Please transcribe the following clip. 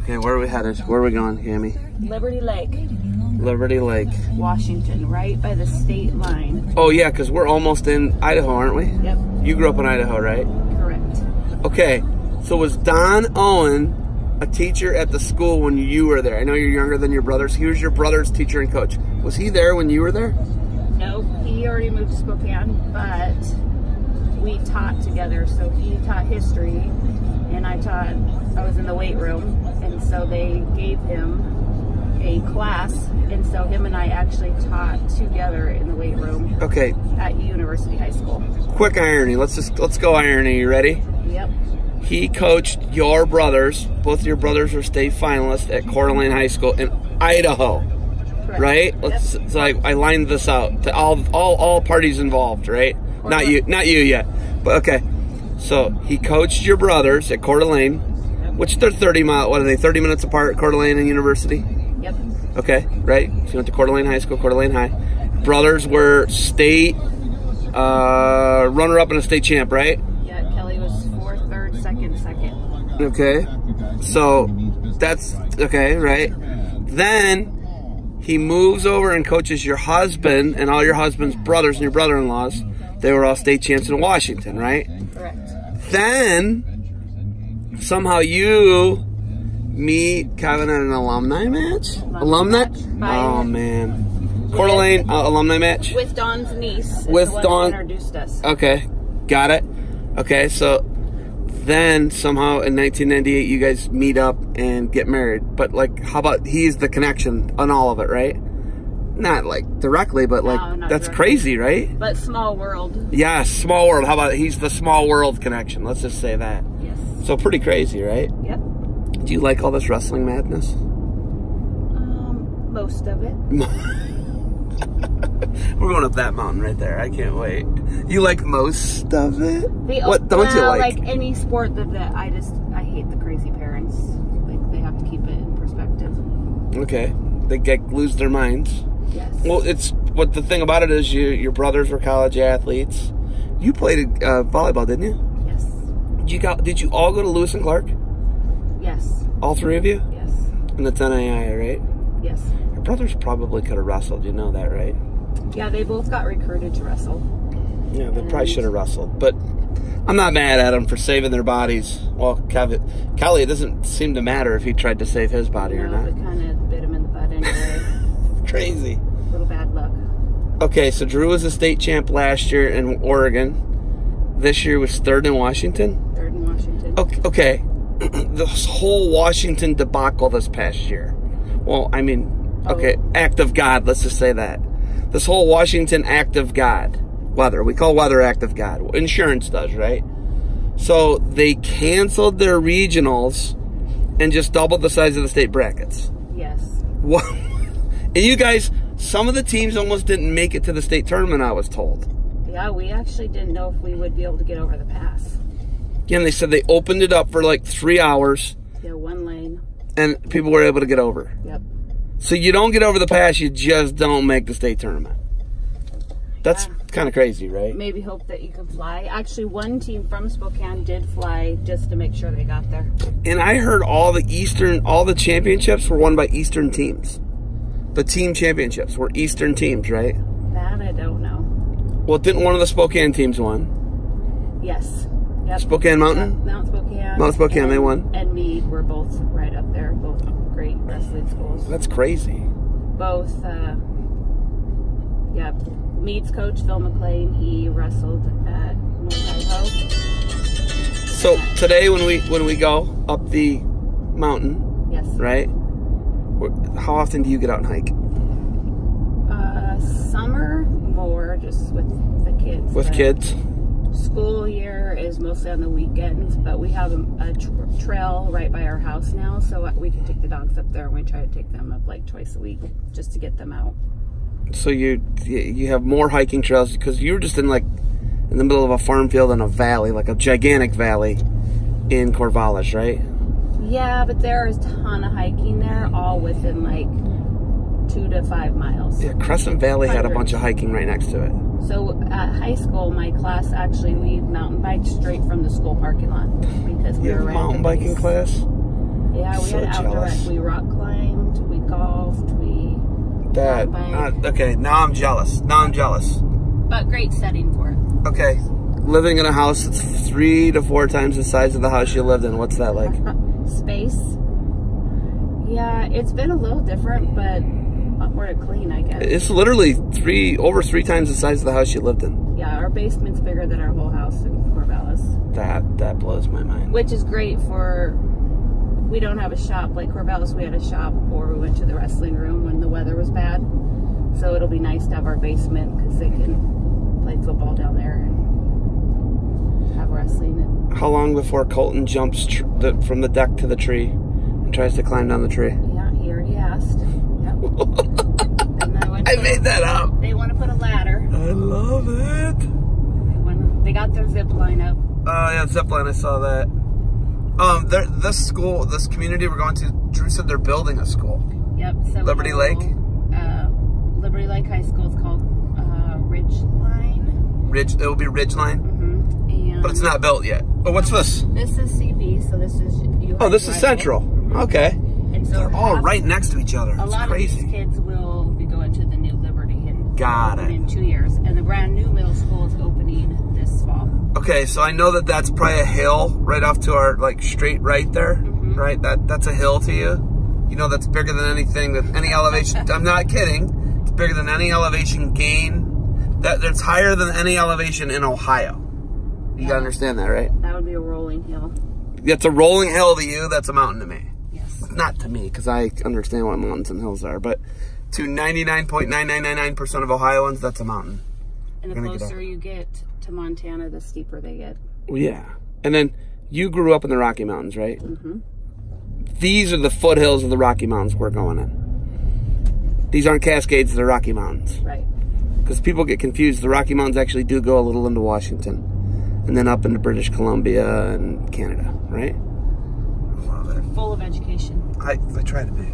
Okay, where are we headed? Where are we going, Cami? Liberty Lake. Liberty Lake. Washington, right by the state line. Oh, yeah, because we're almost in Idaho, aren't we? Yep. You grew up in Idaho, right? Correct. Okay, so was Don Owen a teacher at the school when you were there? I know you're younger than your brothers. He was your brother's teacher and coach. Was he there when you were there? Nope, he already moved to Spokane, but we taught together. So he taught history, and I was in the weight room, and so they gave him a class, and so him and I actually taught together in the weight room. Okay. At University High School. Quick irony. Let's go irony. You ready? Yep. He coached your brothers. Both your brothers were state finalists at Coeur d'Alene High School in Idaho. Correct. Right? Yep. So I lined this out to all parties involved, right? Not you yet. But okay. So he coached your brothers at Coeur d'Alene, which they're 30 minutes apart, Coeur d'Alene and University? Yep. Okay, right? So you went to Coeur d'Alene High School, Coeur d'Alene High. Brothers were state runner-up and a state champ, right? Yeah, Kelly was fourth, third, second. Okay. So that's okay, right? Then he moves over and coaches your husband and all your husband's brothers and your brother-in-laws. They were all state champs in Washington, right? Correct. Then somehow you meet Kevin at an alumni match? Alumni? Oh, man. Coeur d'Alene alumni match? With Dawn's niece. With Dawn. Introduced us. Okay. Got it. Okay, so then somehow in 1998 you guys meet up and get married. But, like, how about he's the connection on all of it, right? Not, like, directly, but, like, no, that's directly. Crazy, right? But small world. Yes, small world. How about he's the small world connection? Let's just say that. Yes. So pretty crazy, right? Yep. Do you like all this wrestling madness? Most of it. We're going up that mountain right there. I can't wait. You like most of it? What don't you like? Like any sport that I hate the crazy parents. Like they have to keep it in perspective. Okay. They lose their minds. Yes. Well, the thing about it is your brothers were college athletes. You played volleyball, didn't you? Yes. Did you all go to Lewis and Clark? Yes. All three of you? Yes. And that's NAIA, right? Yes. Your brothers probably could have wrestled. You know that, right? Yeah, they both got recruited to wrestle. Yeah, they probably should have wrestled. But I'm not mad at them for saving their bodies. Well, Kelly, it doesn't seem to matter if he tried to save his body or not. It kind of bit him in the butt anyway. Crazy. A little bad luck. Okay, so Drew was a state champ last year in Oregon. This year was third in Washington? Third in Washington. Okay. This whole Washington debacle this past year. Well, I mean, okay, act of God, let's just say that. This whole Washington act of God. Weather. We call weather act of God. Insurance does, right? So they canceled their regionals and just doubled the size of the state brackets. Yes. What? And you guys, some of the teams almost didn't make it to the state tournament, I was told. Yeah, we actually didn't know if we would be able to get over the pass. Yeah, and they said they opened it up for like 3 hours. Yeah, one lane. And people were able to get over. Yep. So you don't get over the pass, you just don't make the state tournament. That's kind of crazy, right? Maybe hope that you can fly. Actually, one team from Spokane did fly just to make sure they got there. And I heard all the championships were won by Eastern teams. The team championships were Eastern teams, right? That I don't know. Well, didn't one of the Spokane teams won? Yes. Yep. Spokane Mountain? Mount Spokane. Mount Spokane, they won. And Meade were both right up there. Both great wrestling schools. That's crazy. Both, Meade's coach, Phil McLean, he wrestled at North Idaho. So today when we go up the mountain, yes, right? How often do you get out and hike? Summer more, just with the kids. With kids? School year is mostly on the weekends, but we have a trail right by our house now, so we can take the dogs up there, and we try to take them up like twice a week just to get them out. So you have more hiking trails because you were just in the middle of a farm field in a valley, like a gigantic valley in Corvallis, right? Yeah, but there's a ton of hiking there, all within like 2 to 5 miles. Yeah, Crescent Valley had a bunch of hiking right next to it. So at high school, my class we mountain biked straight from the school parking lot because we were mountain biking class. Yeah, we had outdoor. We rock climbed, we golfed, we. Okay, now I'm jealous. But great setting for it. Okay, living in a house that's 3 to 4 times the size of the house you lived in. What's that like? Space. Yeah, it's been a little different, but more clean, I guess. It's literally over 3 times the size of the house you lived in. Yeah, our basement's bigger than our whole house in Corvallis. That blows my mind. Which is great for. We don't have a shop like Corvallis. We had a shop, or we went to the wrestling room when the weather was bad. So it'll be nice to have our basement because they can play football down there and have wrestling. And how long before Colton jumps from the deck to the tree and tries to climb down the tree? Yeah, he already asked. Yep. And then I made that up. They want to put a ladder. I love it. They got their zip line up. Oh yeah, zip line. I saw that. This community we're going to, Drew said they're building a school. Yep. So Liberty Lake. Liberty Lake High School is called Ridgeline. It will be Ridgeline. Mm-hmm. But it's not built yet. Oh, what's this? This is CB, so this is you. Oh, this is Central. Mm-hmm. Okay. And so they're all right next to each other. It's crazy. Of these kids will be going to the new Liberty in 2 years, and the brand new middle school is opening this fall. Okay, so I know that's probably a hill right off to our straight right there, right? That's a hill to you. You know that's bigger than anything with any elevation. I'm not kidding. It's bigger than any elevation gain. That's higher than any elevation in Ohio. You gotta understand that, right? That would be a rolling hill. That's a rolling hill to you. That's a mountain to me. Yes. Not to me, because I understand what mountains and hills are, but to 99.9999% of Ohioans, that's a mountain. And the closer you get to Montana, the steeper they get. Well, yeah. And then you grew up in the Rocky Mountains, right? Mm-hmm. These are the foothills of the Rocky Mountains we're going in. These aren't Cascades, they're Rocky Mountains. Right. Because people get confused. The Rocky Mountains actually do go a little into Washington. And then up into British Columbia and Canada, right? Full of education. I try to be.